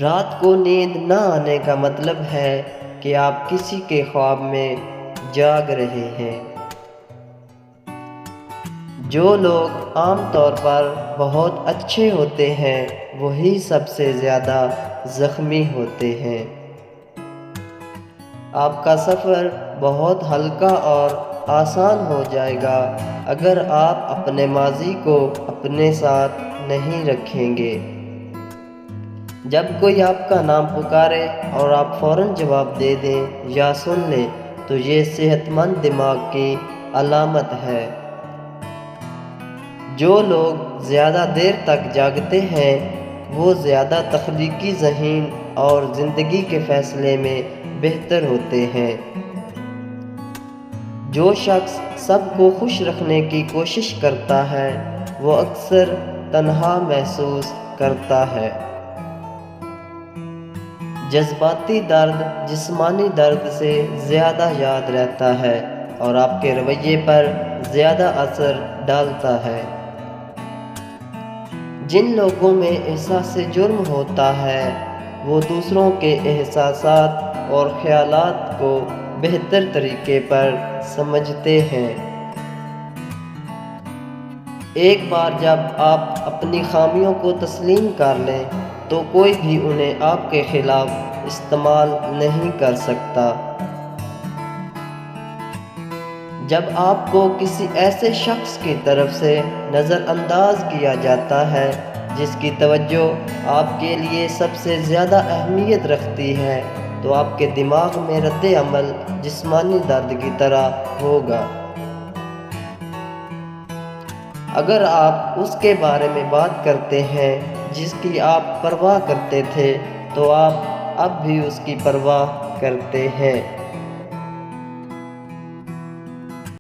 رات کو نیند نہ آنے کا مطلب ہے کہ آپ کسی کے خواب میں جاگ رہے ہیں۔ جو لوگ عام طور پر بہت اچھے ہوتے ہیں وہی سب سے زیادہ زخمی ہوتے ہیں۔ آپ کا سفر بہت ہلکا اور آسان ہو جائے گا اگر آپ اپنے ماضی کو اپنے ساتھ نہیں رکھیں گے۔ جب کوئی آپ کا نام پکارے اور آپ فوراً جواب دے دیں یا سن لیں تو یہ صحت مند دماغ کی علامت ہے۔ جو لوگ زیادہ دیر تک جاگتے ہیں وہ زیادہ تخلیقی ذہین اور زندگی کے فیصلے میں بہتر ہوتے ہیں۔ جو شخص سب کو خوش رکھنے کی کوشش کرتا ہے وہ اکثر تنہا محسوس کرتا ہے۔ جذباتی درد جسمانی درد سے زیادہ یاد رہتا ہے اور آپ کے رویے پر زیادہ اثر ڈالتا ہے۔ جن لوگوں میں احساس جرم ہوتا ہے وہ دوسروں کے احساسات اور خیالات کو بہتر طریقے پر سمجھتے ہیں۔ ایک بار جب آپ اپنی خامیوں کو تسلیم کر لیں تو کوئی بھی انہیں آپ کے خلاف استعمال نہیں کر سکتا۔ جب آپ کو کسی ایسے شخص کی طرف سے نظر انداز کیا جاتا ہے جس کی توجہ آپ کے لیے سب سے زیادہ اہمیت رکھتی ہے تو آپ کے دماغ میں رد عمل جسمانی درد کی طرح ہوگا۔ اگر آپ اس کے بارے میں بات کرتے ہیں جس کی آپ پرواہ کرتے تھے تو آپ اب بھی اس کی پرواہ کرتے ہیں۔